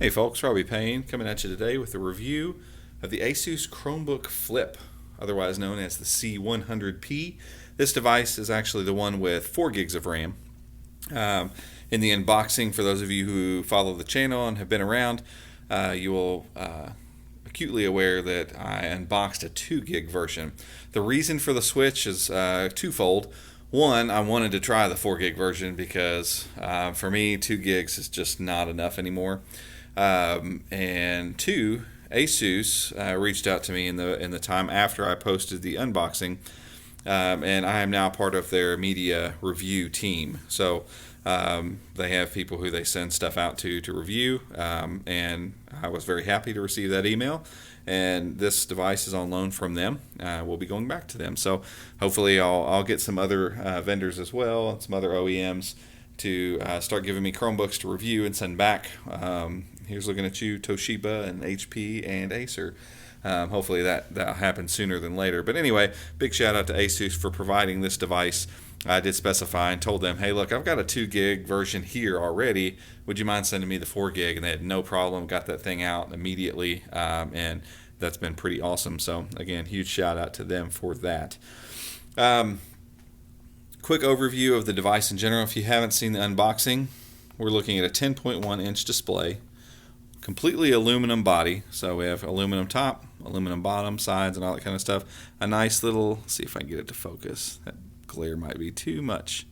Hey folks, Robbie Payne coming at you today with a review of the ASUS Chromebook Flip, otherwise known as the C100P. This device is actually the one with 4 gigs of RAM. In the unboxing, for those of you who follow the channel and have been around, you will acutely aware that I unboxed a 2 gig version. The reason for the switch is twofold. One, I wanted to try the 4 gig version because for me 2 gigs is just not enough anymore. And two, ASUS reached out to me in the time after I posted the unboxing, and I am now part of their media review team. So they have people who they send stuff out to review, and I was very happy to receive that email. And this device is on loan from them. We'll be going back to them. So hopefully I'll get some other vendors as well, and some other OEMs to start giving me Chromebooks to review and send back. Here's looking at you, Toshiba and HP and Acer. Hopefully that'll happen sooner than later. But anyway, big shout out to ASUS for providing this device. I did specify and told them, hey, look, I've got a 2 gig version here already. Would you mind sending me the 4 gig? And they had no problem, got that thing out immediately, and that's been pretty awesome. So again, huge shout out to them for that. Quick overview of the device in general. If you haven't seen the unboxing, we're looking at a 10.1 inch display, completely aluminum body. So we have aluminum top, aluminum bottom, sides, and all that kind of stuff. A nice little, let's see if I can get it to focus. That glare might be too much.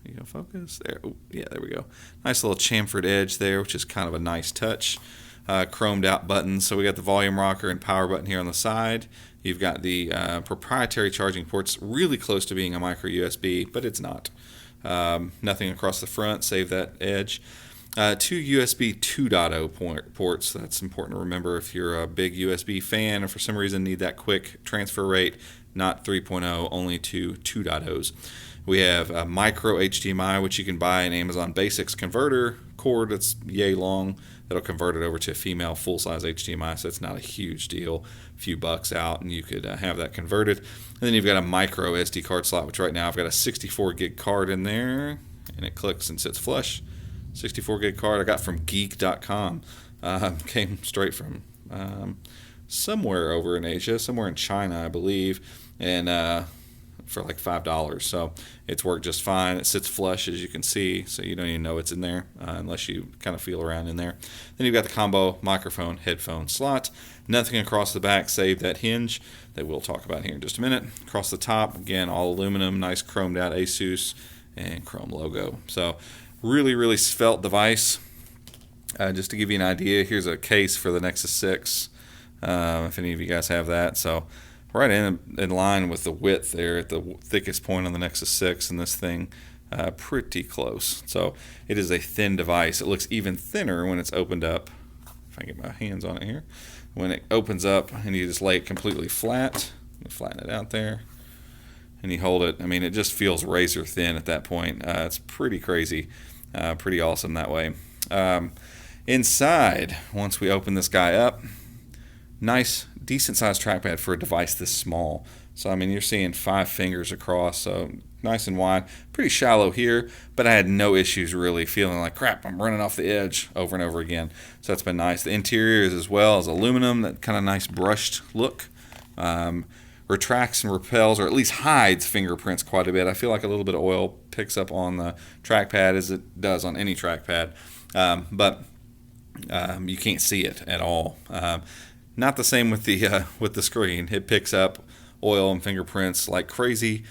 You go focus there. Oh, yeah, there we go. Nice little chamfered edge there, which is kind of a nice touch. Chromed out buttons. So we got the volume rocker and power button here on the side. You've got the proprietary charging ports, really close to being a micro USB, but it's not. Nothing across the front, save that edge. 2 USB 2.0 ports. That's important to remember if you're a big USB fan or for some reason need that quick transfer rate. Not 3.0, only 2.0s. We have a micro HDMI, which you can buy in Amazon Basics converter cord that's yay long. That'll convert it over to a female full-size HDMI, so it's not a huge deal. A few bucks out, and you could have that converted. And then you've got a micro SD card slot, which right now I've got a 64 gig card in there, and it clicks and sits flush. 64 gig card I got from geek.com. Came straight from somewhere over in Asia, somewhere in China, I believe, and for like $5. So it's worked just fine. It sits flush, as you can see, so you don't even know it's in there unless you kind of feel around in there. Then you've got the combo microphone headphone slot. Nothing across the back save that hinge that we'll talk about here in just a minute. Across the top, again, all aluminum, nice chromed out ASUS and chrome logo. So really, really svelte device. Just to give you an idea, here's a case for the Nexus 6, if any of you guys have that. So right in line with the width there at the thickest point on the Nexus 6, and this thing pretty close. So it is a thin device. It looks even thinner when it's opened up. If I can get my hands on it here. When it opens up and you just lay it completely flat, let me flatten it out there, and you hold it, I mean, it just feels razor thin at that point. It's pretty crazy, pretty awesome that way. Inside, once we open this guy up, nice, decent sized trackpad for a device this small. So I mean, you're seeing 5 fingers across, so nice and wide. Pretty shallow here, but I had no issues really feeling like crap, I'm running off the edge over and over again. So that's been nice. The interior is as well as aluminum, that kind of nice brushed look. Retracts and repels, or at least hides fingerprints quite a bit. I feel like a little bit of oil picks up on the trackpad as it does on any trackpad, but you can't see it at all. Not the same with the screen. It picks up oil and fingerprints like crazy,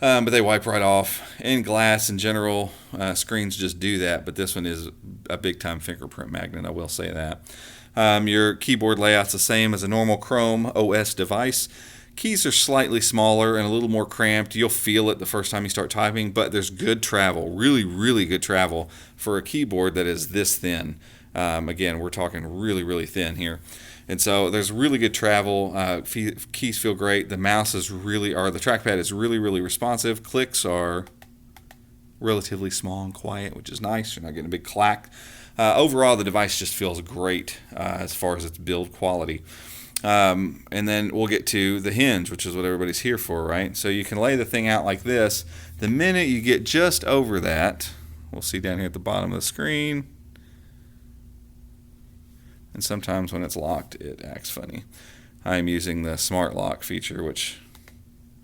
but they wipe right off. In glass in general, screens just do that, but this one is a big-time fingerprint magnet, I will say that. Your keyboard layout's the same as a normal Chrome OS device. Keys are slightly smaller and a little more cramped. You'll feel it the first time you start typing, but there's good travel, really, really good travel for a keyboard that is this thin. Again, we're talking really, really thin here. And so there's really good travel. Keys feel great. The mouse is really, or the trackpad is really, really responsive. Clicks are relatively small and quiet, which is nice. You're not getting a big clack. Overall, the device just feels great as far as its build quality. And then we'll get to the hinge, which is what everybody's here for, right? So you can lay the thing out like this. The minute you get just over that, we'll see down here at the bottom of the screen, and sometimes when it's locked, it acts funny. I am using the smart lock feature, which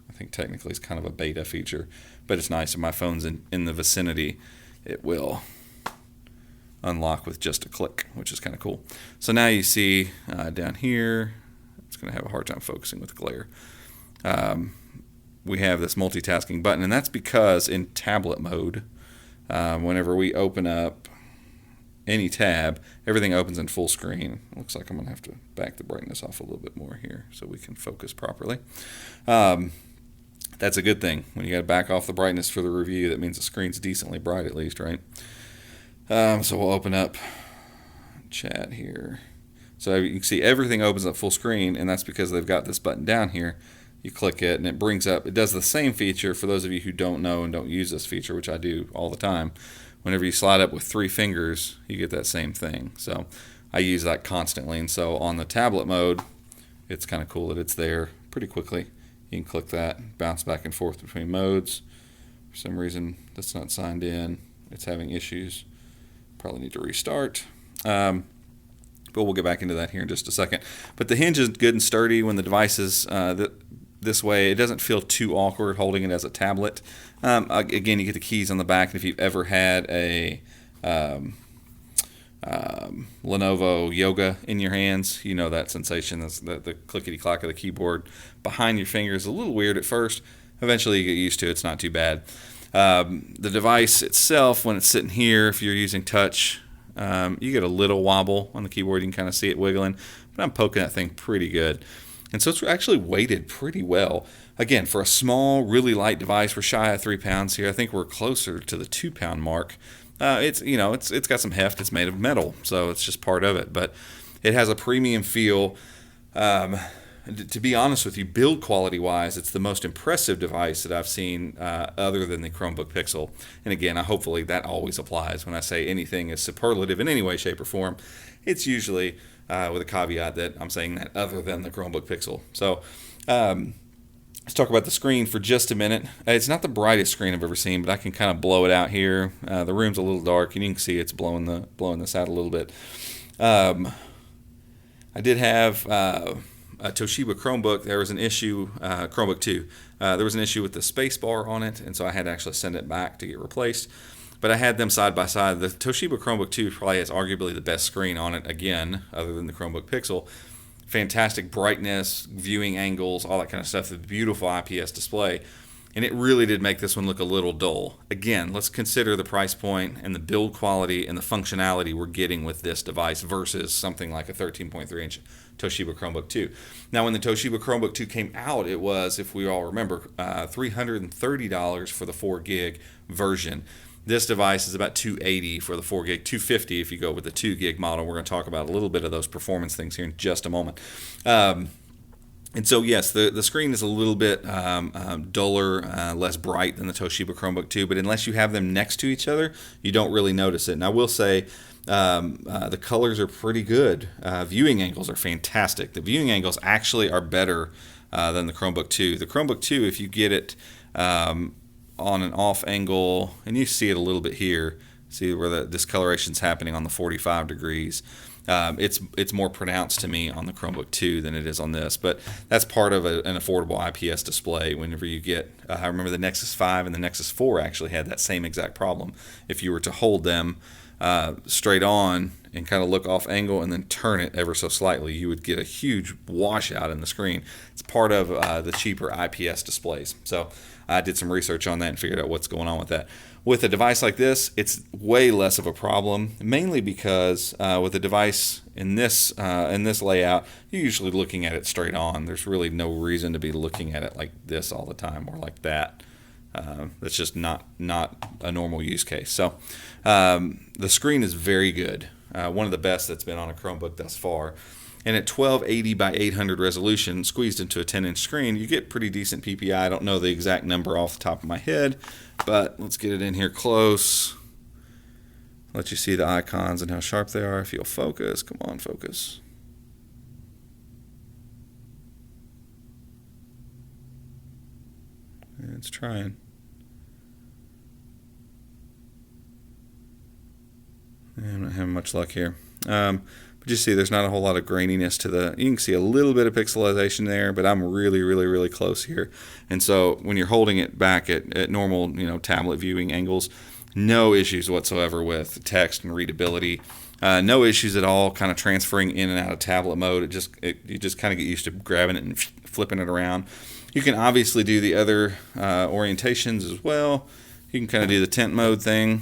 I think technically is kind of a beta feature, but it's nice. If my phone's in the vicinity, it will unlock with just a click, which is kind of cool. So now you see down here, it's going to have a hard time focusing with glare. We have this multitasking button, and that's because in tablet mode, whenever we open up any tab, everything opens in full screen. It looks like I'm going to have to back the brightness off a little bit more here so we can focus properly. That's a good thing. When you got to back off the brightness for the review, that means the screen's decently bright at least, right? So we'll open up chat here. So you can see everything opens up full screen, and that's because they've got this button down here. You click it, and it brings up, it does the same feature for those of you who don't know and don't use this feature, which I do all the time. Whenever you slide up with 3 fingers, you get that same thing. So I use that constantly, and so on the tablet mode, it's kind of cool that it's there pretty quickly. You can click that, bounce back and forth between modes. For some reason, that's not signed in. It's having issues. Probably need to restart. But we'll get back into that here in just a second. But the Hinge is good and sturdy when the device is this way. It doesn't feel too awkward holding it as a tablet. Again, you get the keys on the back, and if you've ever had a Lenovo Yoga in your hands, you know that sensation. That's the clickety-clack of the keyboard behind your fingers is a little weird at first. Eventually you get used to it. It's not too bad. The device itself, when it's sitting here, if you're using touch, you get a little wobble on the keyboard. You can kind of see it wiggling, but I'm poking that thing pretty good. And so it's actually weighted pretty well. Again, for a small, really light device, we're shy of 3 pounds here. I think we're closer to the 2 pound mark. It's got some heft. It's made of metal, so it's just part of it. But it has a premium feel. To be honest with you, build quality wise, it's the most impressive device that I've seen other than the Chromebook Pixel. And again, hopefully that always applies. When I say anything is superlative in any way, shape, or form, it's usually with a caveat that I'm saying that other than the Chromebook Pixel. So let's talk about the screen for just a minute. It's not the brightest screen I've ever seen, but I can kind of blow it out here. The room's a little dark, and you can see it's blowing this out a little bit. I did have a Toshiba Chromebook. There was an issue, Chromebook 2. There was an issue with the space bar on it, and so I had to actually send it back to get replaced. But I had them side by side. The Toshiba Chromebook 2 probably has arguably the best screen on it, again, other than the Chromebook Pixel. Fantastic brightness, viewing angles, all that kind of stuff. A beautiful IPS display. And it really did make this one look a little dull. Again, let's consider the price point and the build quality and the functionality we're getting with this device versus something like a 13.3-inch Toshiba Chromebook 2. Now, when the Toshiba Chromebook 2 came out, it was, if we all remember, $330 for the 4 gig version. This device is about $280 for the 4 gig, $250 if you go with the 2 gig model. We're going to talk about a little bit of those performance things here in just a moment. And so, yes, the screen is a little bit duller, less bright than the Toshiba Chromebook 2, but unless you have them next to each other, you don't really notice it. And I will say the colors are pretty good. Viewing angles are fantastic. The viewing angles actually are better than the Chromebook 2. The Chromebook 2, if you get it on an off angle, and you see it a little bit here, see where the discoloration is happening on the 45 degrees. It's more pronounced to me on the Chromebook 2 than it is on this, but that's part of an affordable IPS display. Whenever you get, I remember the Nexus 5 and the Nexus 4 actually had that same exact problem. If you were to hold them straight on and kind of look off angle and then turn it ever so slightly, you would get a huge washout in the screen. It's part of the cheaper IPS displays. So I did some research on that and figured out what's going on with that. With a device like this, it's way less of a problem, mainly because with a device in this layout, you're usually looking at it straight on. There's really no reason to be looking at it like this all the time or like that. That's just not a normal use case. So the screen is very good. One of the best that's been on a Chromebook thus far. And at 1280 by 800 resolution, squeezed into a 10-inch screen, you get pretty decent PPI. I don't know the exact number off the top of my head, but let's get it in here close. Let you see the icons and how sharp they are if you'll focus. Come on, focus. It's trying. I'm not having much luck here. But But you see there's not a whole lot of graininess to you can see a little bit of pixelization there, but I'm really, really, really close here. And so when you're holding it back at normal, tablet viewing angles, no issues whatsoever with text and readability. No issues at all kind of transferring in and out of tablet mode. You just kind of get used to grabbing it and flipping it around. You can obviously do the other orientations as well. You can kind of do the tent mode thing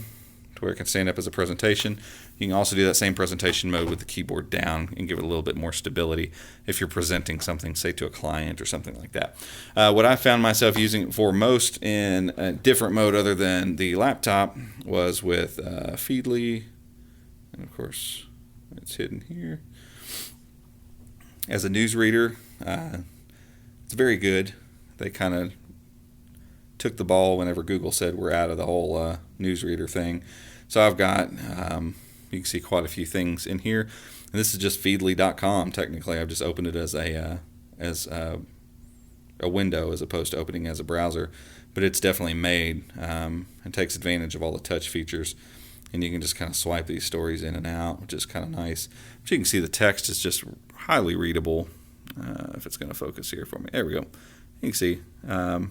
to where it can stand up as a presentation. You can also do that same presentation mode with the keyboard down and give it a little bit more stability if you're presenting something, say, to a client or something like that. What I found myself using it for most in a different mode other than the laptop was with Feedly. And of course, it's hidden here. As a newsreader, it's very good. They kind of took the ball whenever Google said we're out of the whole newsreader thing. So I've got, you can see quite a few things in here. And this is just feedly.com. Technically, I've just opened it as a window as opposed to opening as a browser. But it's definitely made and takes advantage of all the touch features. And you can just kind of swipe these stories in and out, which is kind of nice. But you can see the text is just highly readable. If it's going to focus here for me. There we go. You can see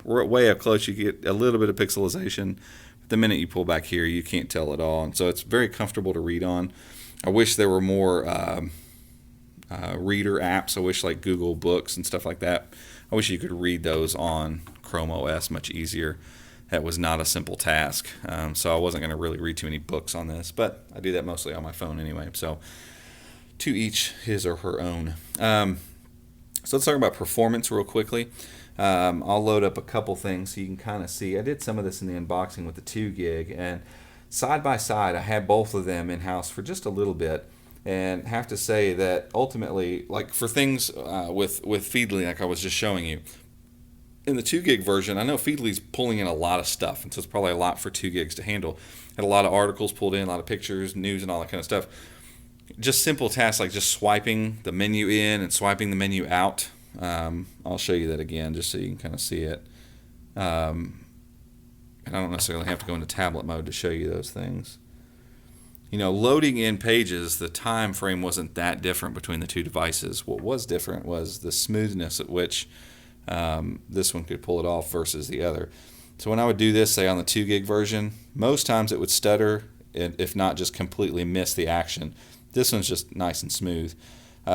we're way up close. You get a little bit of pixelization. But the minute you pull back here, you can't tell at all. And so it's very comfortable to read on. I wish there were more reader apps. I wish like Google Books and stuff like that. I wish you could read those on Chrome OS much easier. That was not a simple task. So I wasn't going to really read too many books on this. But I do that mostly on my phone anyway. So to each his or her own. So let's talk about performance real quickly. I'll load up a couple things so you can kind of see. I did some of this in the unboxing with the 2 gig, and side by side I had both of them in-house for just a little bit, and have to say that ultimately, like for things with Feedly, like I was just showing you, in the 2 gig version, I know Feedly's pulling in a lot of stuff, and so it's probably a lot for 2 gigs to handle. Had a lot of articles pulled in, a lot of pictures, news, and all that kind of stuff. Just simple tasks like just swiping the menu in and swiping the menu out. I'll show you that again just so you can kind of see it. And I don't necessarily have to go into tablet mode to show you those things. Loading in pages, the time frame wasn't that different between the two devices. What was different was the smoothness at which this one could pull it off versus the other. So when I would do this, say on the 2 gig version, most times it would stutter, if not just completely miss the action. This one's just nice and smooth.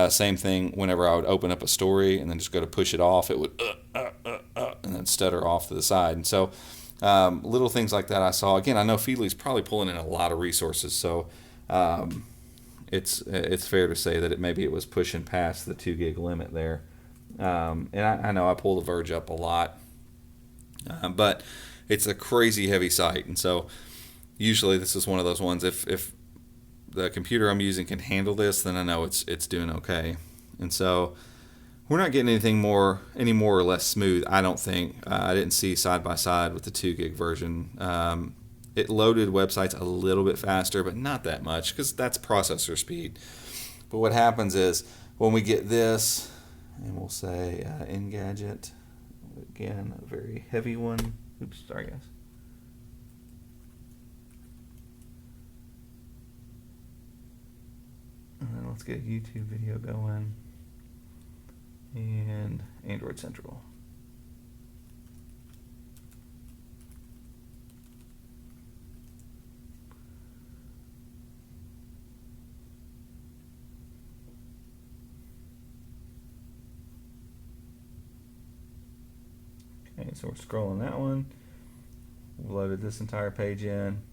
Same thing whenever I would open up a story and then just go to push it off, it would and then stutter off to the side. And so little things like that I saw. Again, I know Feedly's probably pulling in a lot of resources, so it's fair to say that maybe it was pushing past the 2 gig limit there. And I know I pull the Verge up a lot, but it's a crazy heavy site. And so usually this is one of those ones, if the computer I'm using can handle this, then I know it's doing okay. And so we're not getting any more or less smooth, I don't think. I didn't see side by side with the 2 gig version. It loaded websites a little bit faster, but not that much because that's processor speed. But what happens is when we get this, and we'll say Engadget, again, a very heavy one. Oops, sorry guys. And then let's get a YouTube video going. And Android Central. Okay, so we're scrolling that one. We've loaded this entire page in.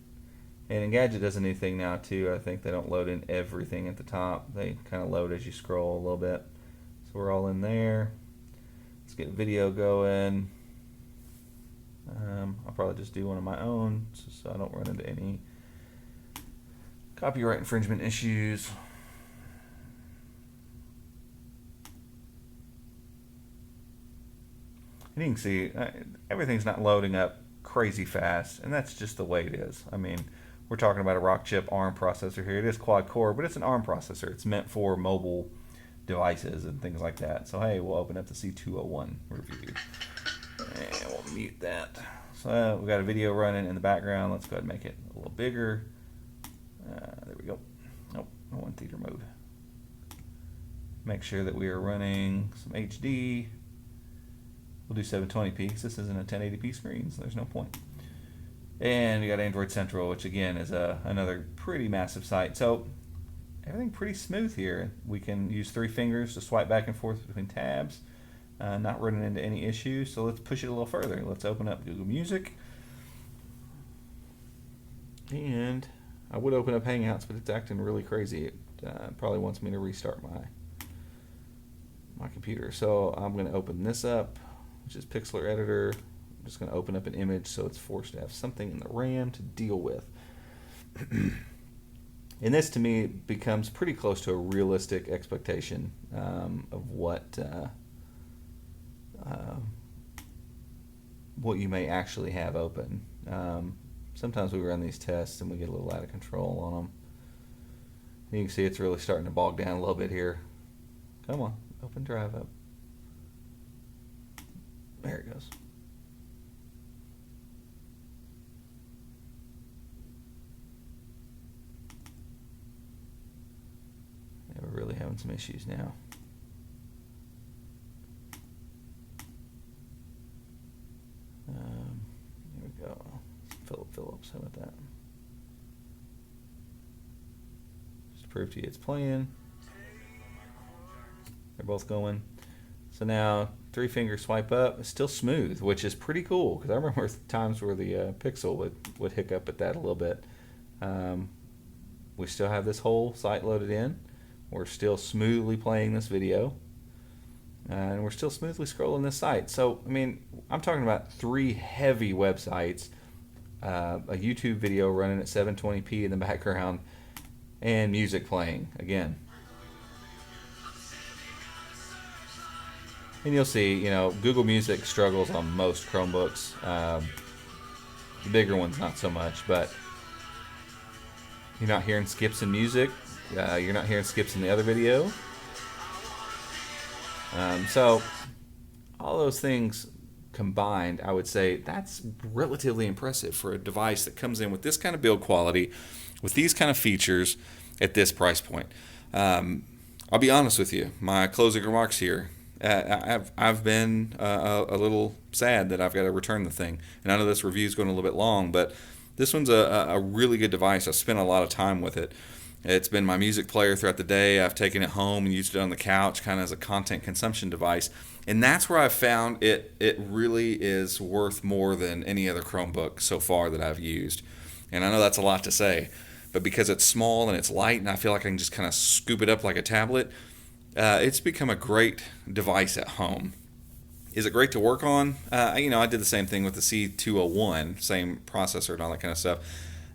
And Engadget does a new thing now too. I think they don't load in everything at the top. They kind of load as you scroll a little bit. So we're all in there. Let's get video going. I'll probably just do one of my own so I don't run into any copyright infringement issues. And you can see everything's not loading up crazy fast, and that's just the way it is. I mean, we're talking about a Rockchip ARM processor here. It is quad core, but it's an ARM processor. It's meant for mobile devices and things like that. So hey, we'll open up the C201 review and we'll mute that. So we got a video running in the background. Let's go ahead and make it a little bigger. There we go. Nope, I want theater mode. Make sure that we are running some HD. We'll do 720p because this isn't a 1080p screen, so there's no point. And you got Android Central, which again is another pretty massive site. So everything pretty smooth here. We can use 3 fingers to swipe back and forth between tabs, not running into any issues. So let's push it a little further. Let's open up Google Music. And I would open up Hangouts, but it's acting really crazy. It probably wants me to restart my computer. So I'm going to open this up, which is Pixlr Editor. I'm just going to open up an image so it's forced to have something in the RAM to deal with. And this to me becomes pretty close to a realistic expectation of what you may actually have open. Sometimes we run these tests and we get a little out of control on them. And you can see it's really starting to bog down a little bit here. Come on, open drive up. There it goes. Yeah, we're really having some issues now. Here we go. Philip Phillips, how about that? Just to prove to you it's playing. They're both going. So now 3-finger swipe up. It's still smooth, which is pretty cool because I remember times where the Pixel would hiccup at that a little bit. We still have this whole site loaded in. We're still smoothly playing this video. And we're still smoothly scrolling this site. So, I mean, I'm talking about 3 heavy websites, a YouTube video running at 720p in the background, and music playing again. And you'll see, you know, Google Music struggles on most Chromebooks. The bigger ones, not so much, but you're not hearing skips in music. You're not hearing skips in the other video. So all those things combined, I would say that's relatively impressive for a device that comes in with this kind of build quality, with these kind of features at this price point. I'll be honest with you, my closing remarks here. I've been a little sad that I've got to return the thing, and I know this review is going a little bit long, but this one's a really good device. I've spent a lot of time with it. It's been my music player throughout the day. I've taken it home and used it on the couch kind of as a content consumption device. And that's where I've found it really is worth more than any other Chromebook so far that I've used. And I know that's a lot to say, but because it's small and it's light and I feel like I can just kind of scoop it up like a tablet, it's become a great device at home. Is it great to work on? I did the same thing with the C201, same processor and all that kind of stuff.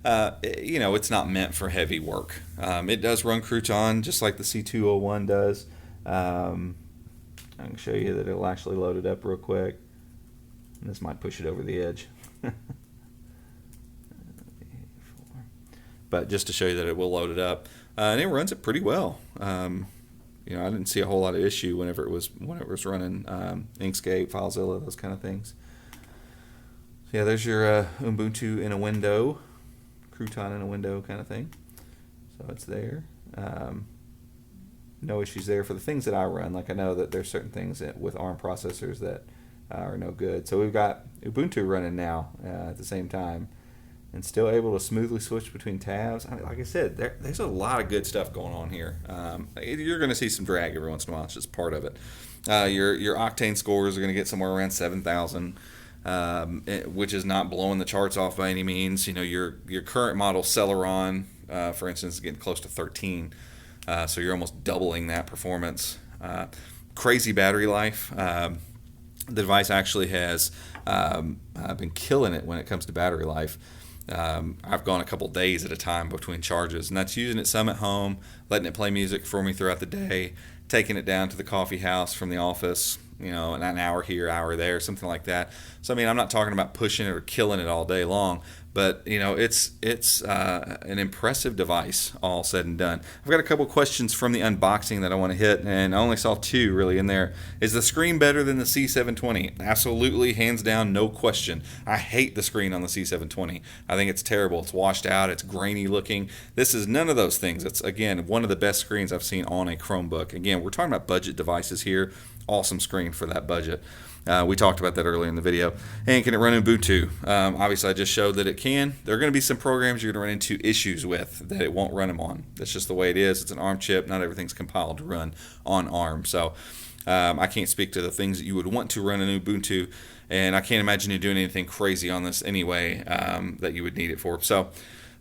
It's not meant for heavy work. It does run Crouton just like the C201 does. I can show you that it'll actually load it up real quick. And this might push it over the edge. But just to show you that it will load it up. And it runs it pretty well. I didn't see a whole lot of issue whenever it was running Inkscape, FileZilla, those kind of things. So yeah, there's your Ubuntu in a window. Crouton in a window kind of thing. So it's there. No issues there for the things that I run. Like I know that there's certain things with ARM processors that are no good. So we've got Ubuntu running now at the same time and still able to smoothly switch between tabs. I mean, like I said, there's a lot of good stuff going on here. You're going to see some drag every once in a while. It's just part of it. Your Octane scores are going to get somewhere around 7,000. Which is not blowing the charts off by any means. Your current model Celeron, for instance, is getting close to 13, so you're almost doubling that performance. Crazy battery life. The device actually has been killing it when it comes to battery life. I've gone a couple days at a time between charges, and that's using it some at home, letting it play music for me throughout the day, taking it down to the coffee house from the office, an hour here, hour there, something like that. So, I'm not talking about pushing it or killing it all day long, But it's an impressive device, all said and done. I've got a couple questions from the unboxing that I want to hit, and I only saw two really in there. Is the screen better than the C720? Absolutely, hands down, no question. I hate the screen on the C720. I think it's terrible. It's washed out. It's grainy looking. This is none of those things. It's, again, one of the best screens I've seen on a Chromebook. Again, we're talking about budget devices here. Awesome screen for that budget. We talked about that earlier in the video. And can it run Ubuntu? Obviously, I just showed that it can. There are going to be some programs you're going to run into issues with that it won't run them on. That's just the way it is. It's an ARM chip. Not everything's compiled to run on ARM. So I can't speak to the things that you would want to run in Ubuntu. And I can't imagine you doing anything crazy on this anyway that you would need it for. So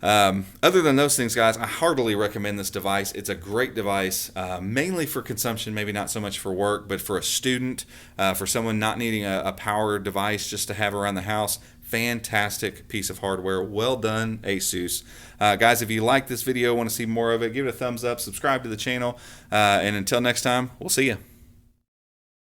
other than those things, guys, I heartily recommend this device. It's a great device, mainly for consumption, maybe not so much for work, but for a student, for someone not needing a power device just to have around the house. Fantastic piece of hardware. Well done, ASUS. Guys, if you like this video, want to see more of it, give it a thumbs up, subscribe to the channel, and until next time, we'll see you.